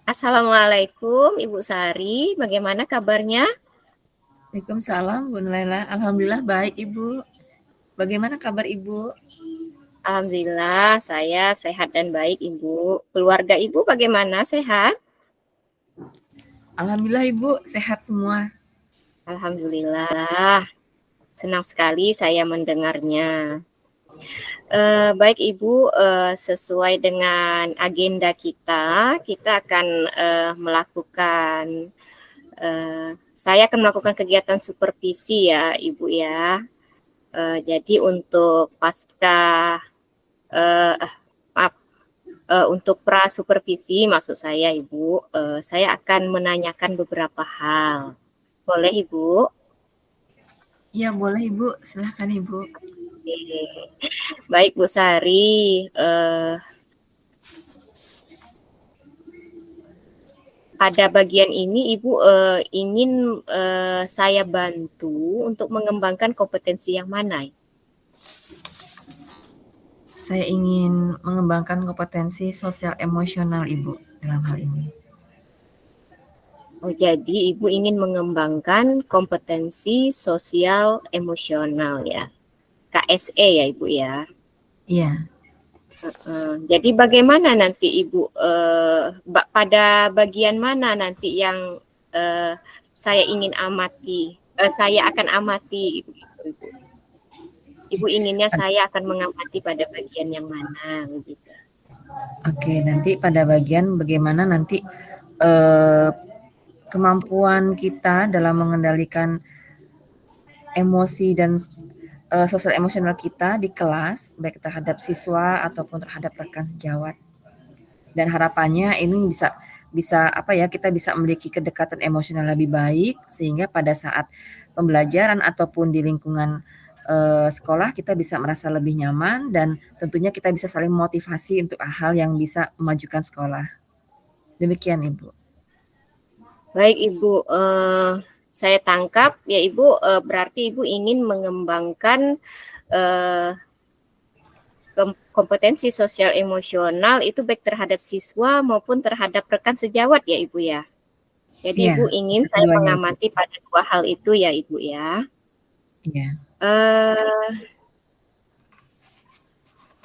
Assalamualaikum Ibu Sari, bagaimana kabarnya? Waalaikumsalam, Bu Nuraila. Alhamdulillah baik, Ibu. Bagaimana kabar Ibu? Alhamdulillah saya sehat dan baik Ibu. Keluarga Ibu bagaimana, sehat? Alhamdulillah Ibu, sehat semua. Alhamdulillah, senang sekali saya mendengarnya. Baik Ibu, sesuai dengan agenda kita akan melakukan saya akan melakukan kegiatan supervisi ya Ibu ya. Jadi untuk pasca maaf, untuk pra-supervisi maksud saya Ibu, saya akan menanyakan beberapa hal. Boleh Ibu? Iya boleh Ibu, silahkan Ibu. Oke. Baik Bu Sari, pada bagian ini Ibu ingin saya bantu untuk mengembangkan kompetensi yang mana? Saya ingin mengembangkan kompetensi sosial emosional Ibu dalam hal ini. Oh, jadi Ibu ingin mengembangkan kompetensi sosial emosional ya, KSE ya Ibu ya. Iya. Jadi bagaimana nanti Ibu, pada bagian mana nanti yang saya ingin amati, saya akan amati gitu, Ibu. Ibu inginnya saya akan mengamati pada bagian yang mana gitu. Oke, nanti pada bagian bagaimana nanti eh, kemampuan kita dalam mengendalikan emosi dan sosial emosional kita di kelas, baik terhadap siswa ataupun terhadap rekan sejawat. Dan harapannya ini bisa apa ya, kita bisa memiliki kedekatan emosional lebih baik sehingga pada saat pembelajaran ataupun di lingkungan sekolah kita bisa merasa lebih nyaman dan tentunya kita bisa saling memotivasi untuk hal yang bisa memajukan sekolah. Demikian Ibu. Baik Ibu, saya tangkap ya Ibu, berarti Ibu ingin mengembangkan kompetensi sosial emosional itu baik terhadap siswa maupun terhadap rekan sejawat ya Ibu ya. Jadi Iya, Ibu ingin bisa saya keduanya Ibu. mengamati pada dua hal itu ya Ibu ya. Iya.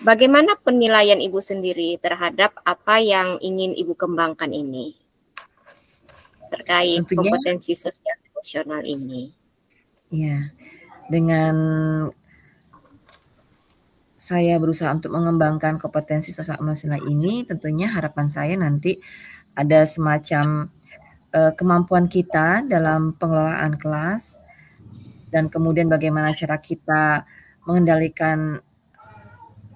Bagaimana penilaian Ibu sendiri terhadap apa yang ingin Ibu kembangkan ini terkait Tentunya kompetensi sosial emosional ini? ya, dengan saya berusaha untuk mengembangkan kompetensi sosial emosional ini, tentunya harapan saya nanti ada semacam kemampuan kita dalam pengelolaan kelas dan kemudian bagaimana cara kita mengendalikan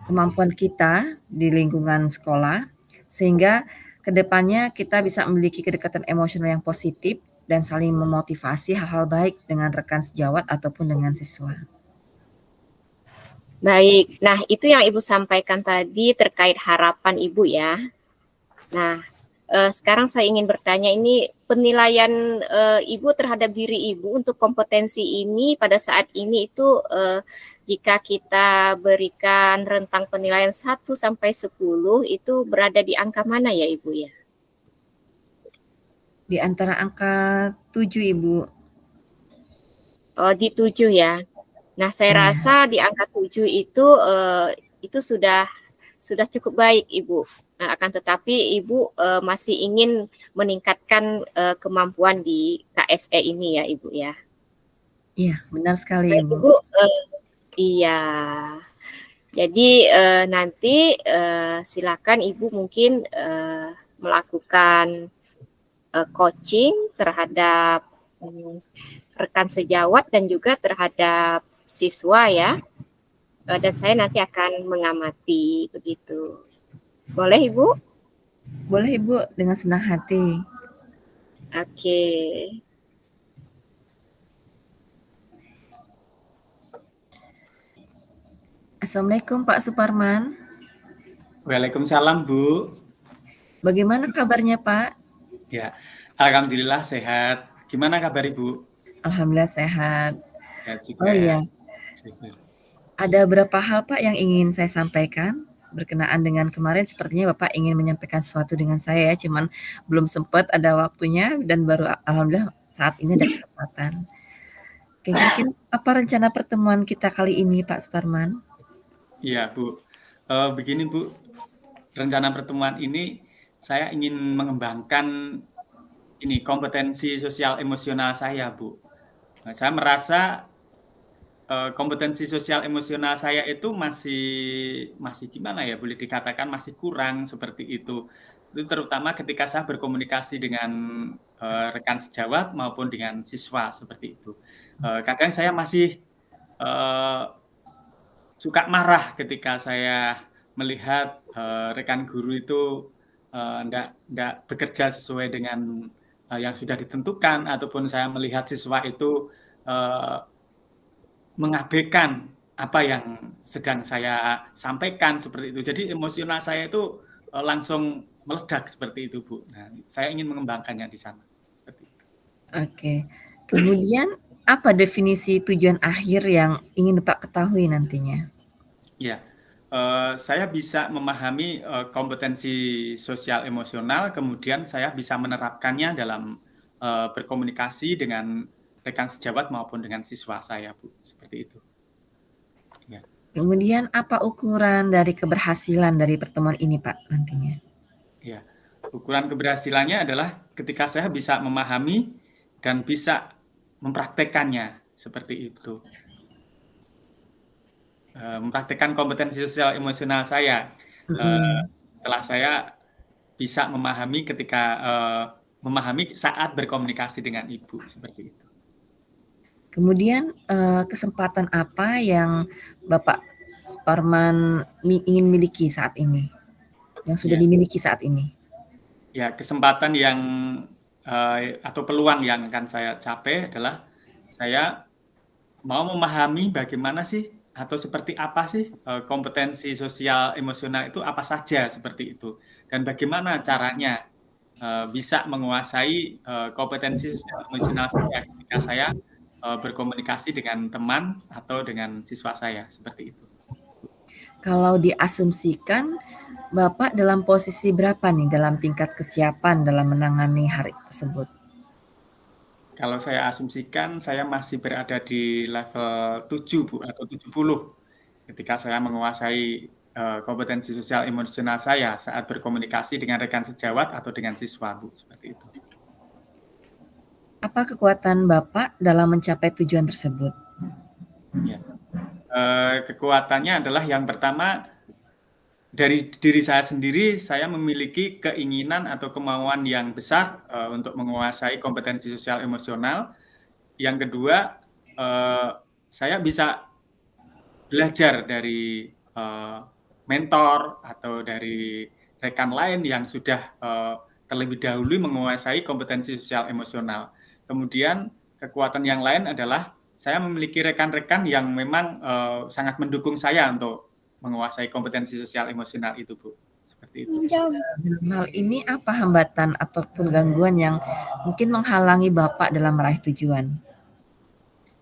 kemampuan kita di lingkungan sekolah sehingga kedepannya kita bisa memiliki kedekatan emosional yang positif dan saling memotivasi hal-hal baik dengan rekan sejawat ataupun dengan siswa. Baik, nah itu yang Ibu sampaikan tadi terkait harapan Ibu ya. Nah, sekarang saya ingin bertanya ini penilaian Ibu terhadap diri Ibu untuk kompetensi ini pada saat ini itu jika kita berikan rentang penilaian 1 sampai 10 itu berada di angka mana ya Ibu ya? Di antara angka 7 Ibu. Oh, di 7 ya. Nah, saya Iya. rasa di angka 7 itu sudah cukup baik Ibu. Nah, akan tetapi Ibu masih ingin meningkatkan kemampuan di KSE ini ya Ibu ya. Iya, benar sekali Baik Ibu. Ibu, iya. Jadi nanti silakan Ibu mungkin melakukan coaching terhadap rekan sejawat dan juga terhadap siswa ya. Dan saya nanti akan mengamati begitu. Boleh Ibu? Boleh Ibu, dengan senang hati. Oke. Assalamualaikum Pak Suparman. Waalaikumsalam Bu. Bagaimana kabarnya Pak? Ya, alhamdulillah sehat. Gimana kabar Ibu? Alhamdulillah sehat. Sehat Oh juga. iya, ada berapa hal Pak yang ingin saya sampaikan berkenaan dengan kemarin sepertinya Bapak ingin menyampaikan sesuatu dengan saya ya, cuman belum sempat ada waktunya dan baru alhamdulillah saat ini ada kesempatan. Oke, kira-kira apa rencana pertemuan kita kali ini, Pak Suparman? Iya, Bu. Begini, Bu, rencana pertemuan ini saya ingin mengembangkan ini kompetensi sosial emosional saya, Bu. Saya merasa kompetensi sosial emosional saya itu masih gimana ya, boleh dikatakan masih kurang seperti itu. Itu terutama ketika saya berkomunikasi dengan rekan sejawat maupun dengan siswa seperti itu. Kadang saya masih suka marah ketika saya melihat rekan guru itu nggak bekerja sesuai dengan yang sudah ditentukan, ataupun saya melihat siswa itu mengabaikan apa yang sedang saya sampaikan seperti itu. Jadi emosional saya itu langsung meledak seperti itu, Bu. Nah, saya ingin mengembangkannya di sana. Oke. Kemudian apa definisi tujuan akhir yang ingin Bapak ketahui nantinya? Ya, saya bisa memahami kompetensi sosial emosional, kemudian saya bisa menerapkannya dalam berkomunikasi dengan rekan sejawat maupun dengan siswa saya, Bu. Seperti itu. Ya. Kemudian apa ukuran dari keberhasilan dari pertemuan ini, Pak, nantinya? Ya, ukuran keberhasilannya adalah ketika saya bisa memahami dan bisa mempraktekannya seperti itu. Mempraktekkan kompetensi sosial emosional saya. Setelah saya bisa memahami ketika memahami saat berkomunikasi dengan ibu seperti itu. Kemudian kesempatan apa yang Bapak Suparman ingin miliki saat ini? Yang sudah Ya. dimiliki saat ini? Ya, kesempatan yang atau peluang yang akan saya capai adalah saya mau memahami bagaimana sih atau seperti apa sih kompetensi sosial emosional itu apa saja seperti itu, dan bagaimana caranya bisa menguasai kompetensi sosial emosional saya ketika saya berkomunikasi dengan teman atau dengan siswa saya seperti itu. Kalau diasumsikan Bapak dalam posisi berapa nih dalam tingkat kesiapan dalam menangani hari tersebut? Kalau saya asumsikan saya masih berada di level 7, Bu, atau 70 ketika saya menguasai kompetensi sosial emosional saya saat berkomunikasi dengan rekan sejawat atau dengan siswa, Bu, seperti itu. Apa kekuatan Bapak dalam mencapai tujuan tersebut? Ya. Kekuatannya adalah yang pertama, dari diri saya sendiri, saya memiliki keinginan atau kemauan yang besar untuk menguasai kompetensi sosial emosional. Yang kedua, saya bisa belajar dari mentor atau dari rekan lain yang sudah terlebih dahulu menguasai kompetensi sosial emosional. Kemudian kekuatan yang lain adalah saya memiliki rekan-rekan yang memang sangat mendukung saya untuk menguasai kompetensi sosial emosional itu, Bu. Seperti itu. Dalam hal ini apa hambatan ataupun gangguan yang mungkin menghalangi Bapak dalam meraih tujuan?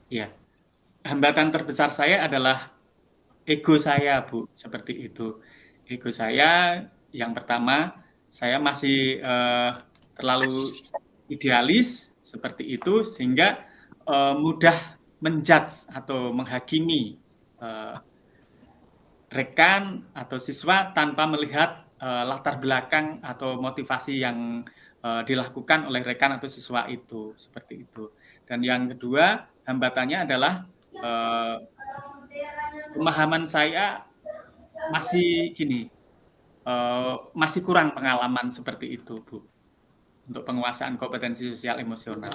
Ya, hambatan terbesar saya adalah ego saya, Bu, seperti itu. Ego saya yang pertama, saya masih terlalu idealis seperti itu sehingga mudah menjudge atau menghakimi rekan atau siswa tanpa melihat latar belakang atau motivasi yang dilakukan oleh rekan atau siswa itu, seperti itu. Dan yang kedua, hambatannya adalah pemahaman saya masih gini, masih kurang pengalaman seperti itu, Bu, untuk penguasaan kompetensi sosial emosional.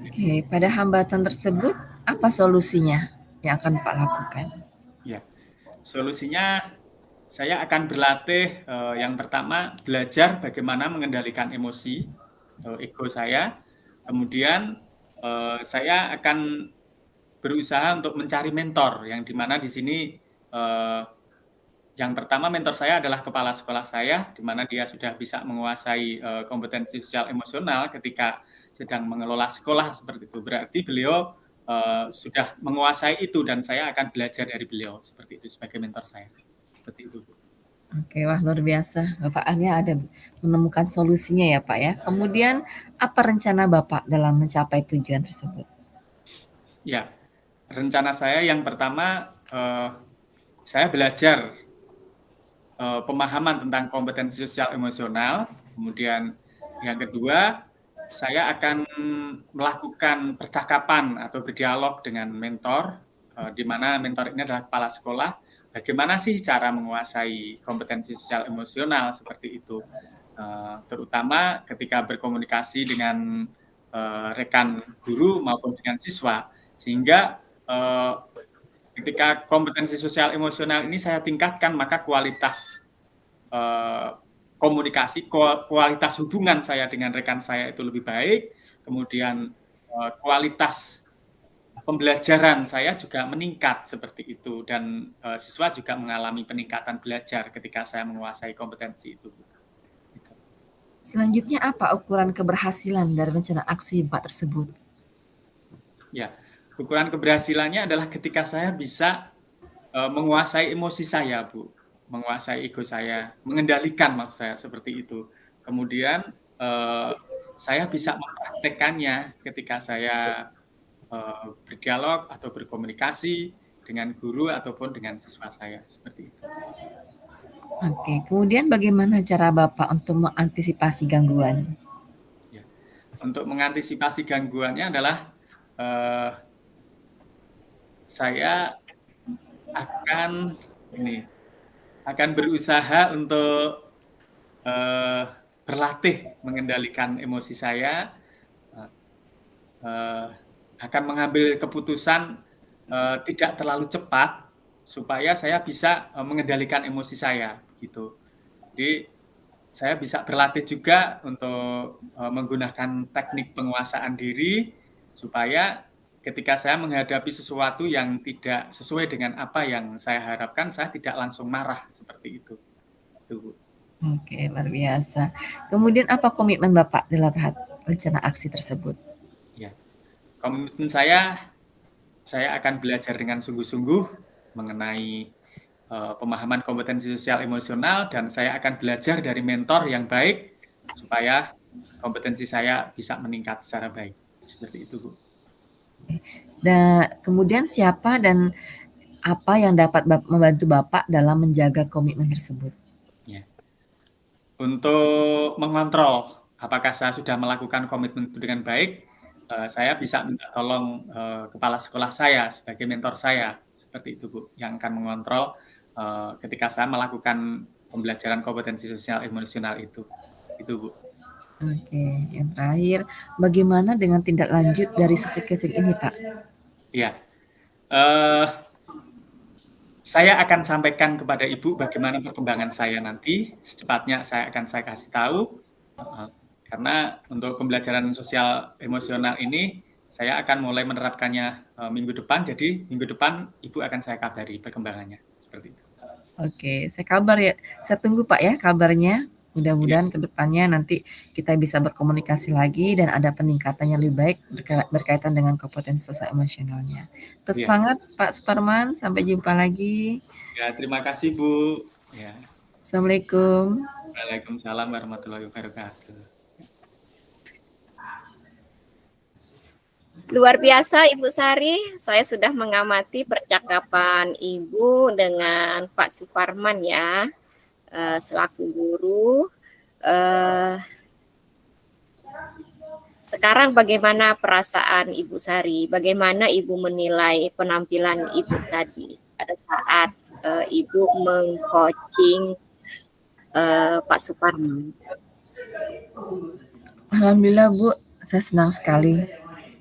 Oke, pada hambatan tersebut apa solusinya yang akan Pak lakukan? Ya, solusinya saya akan berlatih yang pertama belajar bagaimana mengendalikan emosi ego saya. Kemudian saya akan berusaha untuk mencari mentor yang dimana di sini yang pertama mentor saya adalah kepala sekolah saya, di mana dia sudah bisa menguasai kompetensi sosial emosional ketika sedang mengelola sekolah seperti itu. Berarti beliau sudah menguasai itu dan saya akan belajar dari beliau seperti itu sebagai mentor saya. Seperti itu. Oke, wah luar biasa. Bapak akhirnya ada menemukan solusinya ya Pak ya. Kemudian apa rencana Bapak dalam mencapai tujuan tersebut? Ya, rencana saya yang pertama, saya belajar pemahaman tentang kompetensi sosial emosional. Kemudian yang kedua, saya akan melakukan percakapan atau berdialog dengan mentor, di mana mentor ini adalah kepala sekolah. Bagaimana sih cara menguasai kompetensi sosial emosional seperti itu, terutama ketika berkomunikasi dengan rekan guru maupun dengan siswa, sehingga ketika kompetensi sosial emosional ini saya tingkatkan, maka kualitas komunikasi, kualitas hubungan saya dengan rekan saya itu lebih baik, kemudian kualitas pembelajaran saya juga meningkat seperti itu, dan siswa juga mengalami peningkatan belajar ketika saya menguasai kompetensi itu. Selanjutnya apa ukuran keberhasilan dari rencana aksi Bapak tersebut? Ya, ukuran keberhasilannya adalah ketika saya bisa menguasai emosi saya, Bu, menguasai ego saya, mengendalikan maksud saya seperti itu. Kemudian saya bisa mempraktekkannya ketika saya berdialog atau berkomunikasi dengan guru ataupun dengan siswa saya, seperti itu. Oke, kemudian bagaimana cara Bapak untuk mengantisipasi gangguan? Ya. Untuk mengantisipasi gangguannya adalah saya akan berusaha untuk berlatih mengendalikan emosi saya, akan mengambil keputusan tidak terlalu cepat supaya saya bisa mengendalikan emosi saya, gitu. Jadi saya bisa berlatih juga untuk menggunakan teknik penguasaan diri supaya ketika saya menghadapi sesuatu yang tidak sesuai dengan apa yang saya harapkan, saya tidak langsung marah seperti itu. Itu. Oke, luar biasa. Kemudian apa komitmen Bapak dalam rencana aksi tersebut? Ya, komitmen saya akan belajar dengan sungguh-sungguh mengenai pemahaman kompetensi sosial emosional, dan saya akan belajar dari mentor yang baik supaya kompetensi saya bisa meningkat secara baik. Seperti itu, Bu. Dan kemudian siapa dan apa yang dapat membantu Bapak dalam menjaga komitmen tersebut? Ya. Untuk mengontrol apakah saya sudah melakukan komitmen itu dengan baik, saya bisa minta tolong kepala sekolah saya sebagai mentor saya, seperti itu, Bu, yang akan mengontrol ketika saya melakukan pembelajaran kompetensi sosial emosional itu, Bu. Oke, yang terakhir, bagaimana dengan tindak lanjut dari sesi coaching ini, Pak? Iya, saya akan sampaikan kepada Ibu bagaimana perkembangan saya nanti, secepatnya saya kasih tahu, karena untuk pembelajaran sosial emosional ini, saya akan mulai menerapkannya minggu depan, jadi minggu depan Ibu akan saya kabari perkembangannya, seperti itu. Oke, saya tunggu Pak ya kabarnya. Mudah-mudahan ke depannya nanti kita bisa berkomunikasi lagi dan ada peningkatan yang lebih baik berkaitan dengan kompetensi sosial emosionalnya. Terus semangat Pak Suparman, sampai jumpa lagi. Ya, terima kasih Bu. Ya. Assalamualaikum. Waalaikumsalam warahmatullahi wabarakatuh. Luar biasa Ibu Sari, saya sudah mengamati percakapan Ibu dengan Pak Suparman ya, selaku guru. Sekarang bagaimana perasaan Ibu Sari? Bagaimana Ibu menilai penampilan Ibu tadi pada saat Ibu meng-coaching Pak Suparman? Alhamdulillah Bu, saya senang sekali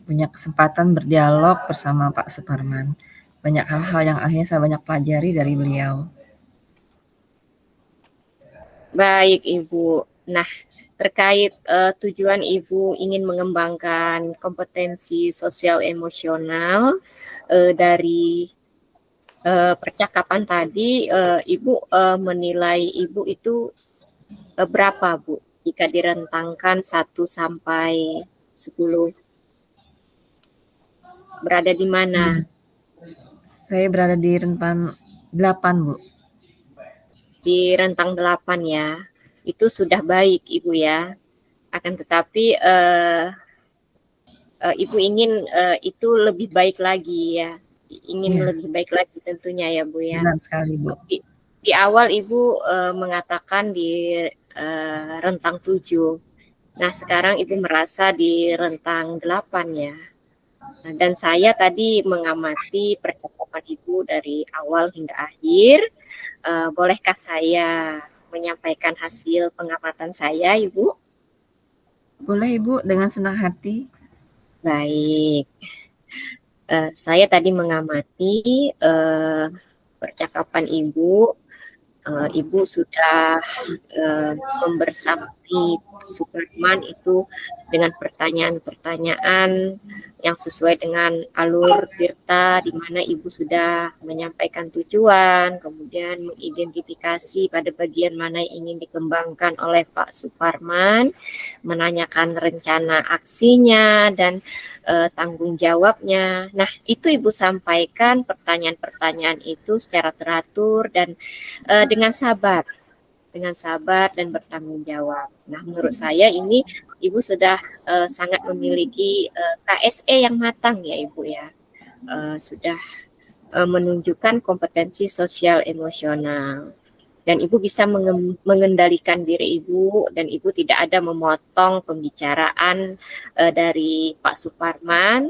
punya kesempatan berdialog bersama Pak Suparman. Banyak hal-hal yang akhirnya saya banyak pelajari dari beliau. Baik Ibu. Nah, terkait tujuan Ibu ingin mengembangkan kompetensi sosial emosional dari percakapan tadi, Ibu menilai Ibu itu berapa Bu? Jika direntangkan 1 sampai 10. Berada di mana? Saya berada di rentan 8, Bu. di rentang 8 ya. Itu sudah baik Ibu ya. Akan tetapi Ibu ingin itu lebih baik lagi ya. Ingin Iya, lebih baik lagi tentunya ya Bu ya. benar sekali, Bu. Di awal Ibu mengatakan di rentang 7. Nah, sekarang Ibu merasa di rentang 8 ya. Nah, dan saya tadi mengamati percakapan Ibu dari awal hingga akhir. Bolehkah saya menyampaikan hasil pengamatan saya, Ibu? Boleh, Ibu, dengan senang hati. Baik. Saya tadi mengamati percakapan Ibu. Ibu sudah membersamai Suparman itu dengan pertanyaan-pertanyaan yang sesuai dengan alur Tirta, di mana Ibu sudah menyampaikan tujuan, kemudian mengidentifikasi pada bagian mana yang ingin dikembangkan oleh Pak Suparman, menanyakan rencana aksinya dan tanggung jawabnya. Nah, itu Ibu sampaikan pertanyaan-pertanyaan itu secara teratur dan dengan sabar dan bertanggung jawab. Nah, menurut saya ini Ibu sudah sangat memiliki KSE yang matang ya Ibu ya. Sudah menunjukkan kompetensi sosial emosional. Dan Ibu bisa mengendalikan diri Ibu dan Ibu tidak ada memotong pembicaraan dari Pak Suparman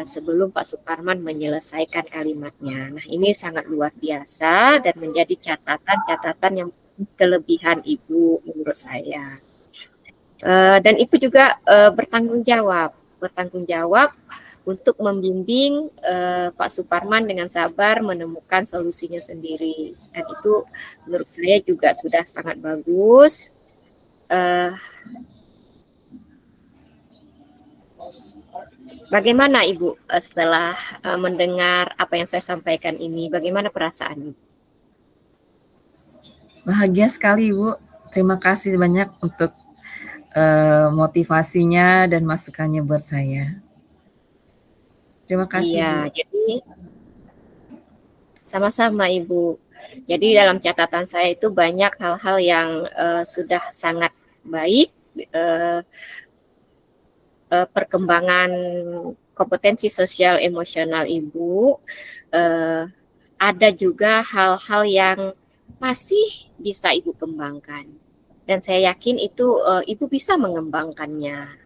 sebelum Pak Suparman menyelesaikan kalimatnya. Nah, ini sangat luar biasa dan menjadi catatan-catatan yang kelebihan Ibu menurut saya. Dan Ibu juga bertanggung jawab untuk membimbing Pak Suparman dengan sabar menemukan solusinya sendiri. Dan itu menurut saya juga sudah sangat bagus. Bagaimana Ibu setelah mendengar apa yang saya sampaikan ini? Bagaimana perasaan Ibu? Bahagia sekali, Ibu. Terima kasih banyak untuk motivasinya dan masukannya buat saya. Terima kasih, Bu. Iya, jadi sama-sama Ibu. Jadi dalam catatan saya itu banyak hal-hal yang sudah sangat baik, perkembangan kompetensi sosial emosional Ibu. Ada juga hal-hal yang masih bisa Ibu kembangkan. Dan saya yakin itu Ibu bisa mengembangkannya.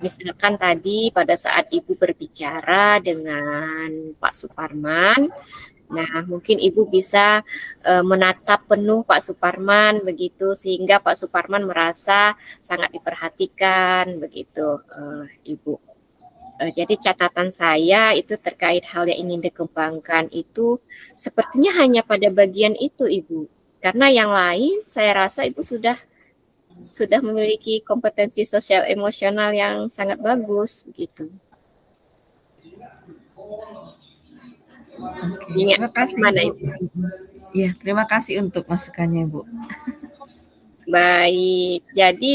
Misalkan tadi pada saat Ibu berbicara dengan Pak Suparman, nah mungkin Ibu bisa menatap penuh Pak Suparman begitu sehingga Pak Suparman merasa sangat diperhatikan begitu Ibu. Jadi catatan saya itu terkait hal yang ingin dikembangkan itu sepertinya hanya pada bagian itu Ibu. Karena yang lain saya rasa Ibu sudah memiliki kompetensi sosial emosional yang sangat bagus begitu. Oke, Ingat terima kasih, mana Bu. Ibu? Iya, terima kasih untuk masukannya, Bu. Baik, jadi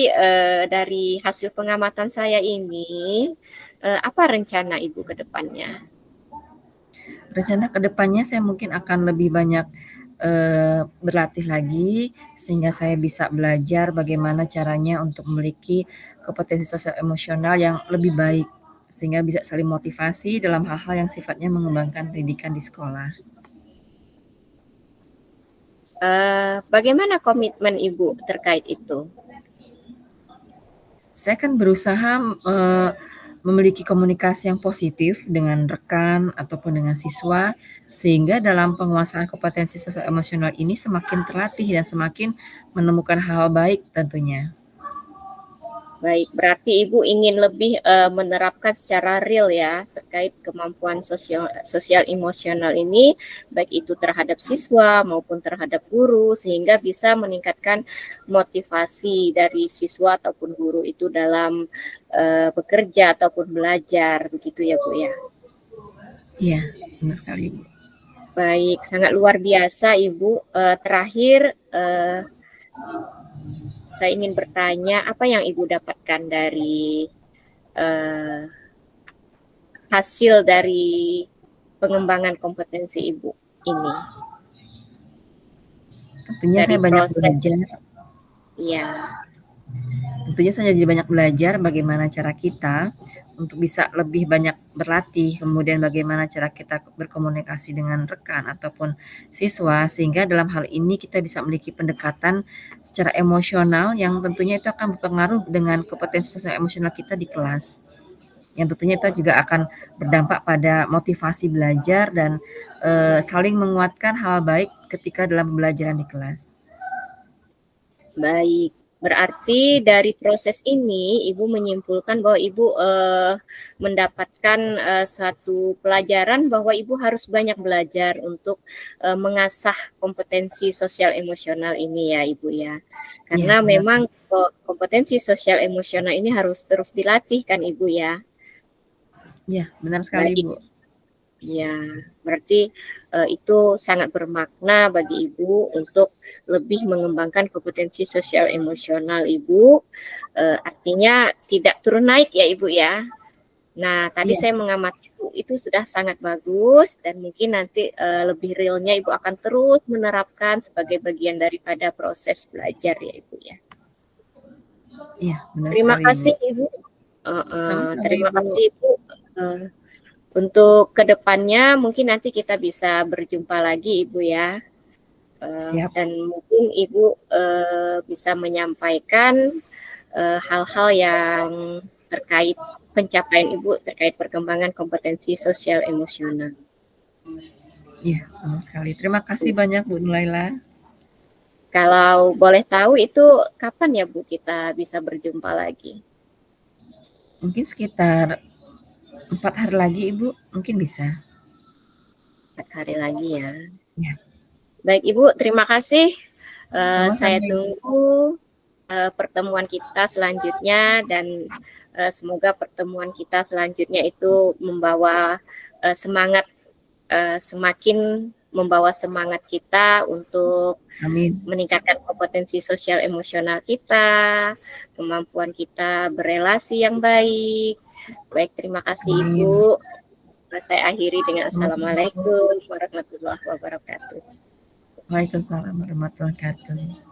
dari hasil pengamatan saya ini, apa rencana Ibu ke depannya? Rencana ke depannya saya mungkin akan lebih banyak berlatih lagi sehingga saya bisa belajar bagaimana caranya untuk memiliki kompetensi sosial emosional yang lebih baik sehingga bisa saling motivasi dalam hal-hal yang sifatnya mengembangkan pendidikan di sekolah. Bagaimana komitmen Ibu terkait itu? Saya kan berusaha memiliki komunikasi yang positif dengan rekan ataupun dengan siswa sehingga dalam penguasaan kompetensi sosial emosional ini semakin terlatih dan semakin menemukan hal-hal baik tentunya. Baik, berarti Ibu ingin lebih menerapkan secara real ya terkait kemampuan sosial emosional ini, baik itu terhadap siswa maupun terhadap guru, sehingga bisa meningkatkan motivasi dari siswa ataupun guru itu dalam bekerja ataupun belajar, begitu ya Bu ya. Iya, benar sekali, Bu. Baik, sangat luar biasa Ibu. Terakhir, saya ingin bertanya, apa yang Ibu dapatkan dari hasil dari pengembangan kompetensi Ibu ini? Tentunya dari saya banyak proses. belajar. Iya. Tentunya saya jadi banyak belajar bagaimana cara kita untuk bisa lebih banyak berlatih, kemudian bagaimana cara kita berkomunikasi dengan rekan ataupun siswa, sehingga dalam hal ini kita bisa memiliki pendekatan secara emosional yang tentunya itu akan berpengaruh dengan kompetensi sosial emosional kita di kelas. Yang tentunya itu juga akan berdampak pada motivasi belajar dan saling menguatkan hal baik ketika dalam pembelajaran di kelas. Baik, berarti dari proses ini Ibu menyimpulkan bahwa Ibu mendapatkan suatu pelajaran bahwa Ibu harus banyak belajar untuk mengasah kompetensi sosial emosional ini ya Ibu ya. Karena Iya, benar memang kompetensi sosial emosional ini harus terus dilatih kan Ibu ya. Iya, benar sekali Baik. Ibu. Ya, berarti itu sangat bermakna bagi Ibu untuk lebih mengembangkan kompetensi sosial emosional Ibu. Artinya tidak turun naik ya Ibu ya. Nah, tadi Iya. saya mengamati itu sudah sangat bagus dan mungkin nanti lebih realnya Ibu akan terus menerapkan sebagai bagian daripada proses belajar ya Ibu ya. Iya, benar Terima sekali kasih Ibu. Ibu. Sama-sama Terima Ibu. kasih Ibu. Untuk kedepannya mungkin nanti kita bisa berjumpa lagi Ibu ya. Siap. Dan mungkin Ibu bisa menyampaikan hal-hal yang terkait pencapaian Ibu terkait perkembangan kompetensi sosial emosional. Iya, benar sekali. Terima kasih banyak Bu Nuraila. Kalau boleh tahu itu kapan ya Bu kita bisa berjumpa lagi? Mungkin sekitar 4 hari lagi Ibu, mungkin bisa. 4 hari lagi ya. Ya. Baik Ibu, terima kasih. Saya Sama-sama Ibu. tunggu pertemuan kita selanjutnya dan semoga pertemuan kita selanjutnya itu membawa semangat, semakin membawa semangat kita untuk Amin. meningkatkan kompetensi sosial emosional kita, kemampuan kita berelasi yang baik. Baik, terima kasih Amin. Ibu. Saya akhiri dengan Sama-sama. Assalamualaikum warahmatullahi wabarakatuh. Waalaikumsalam warahmatullahi wabarakatuh.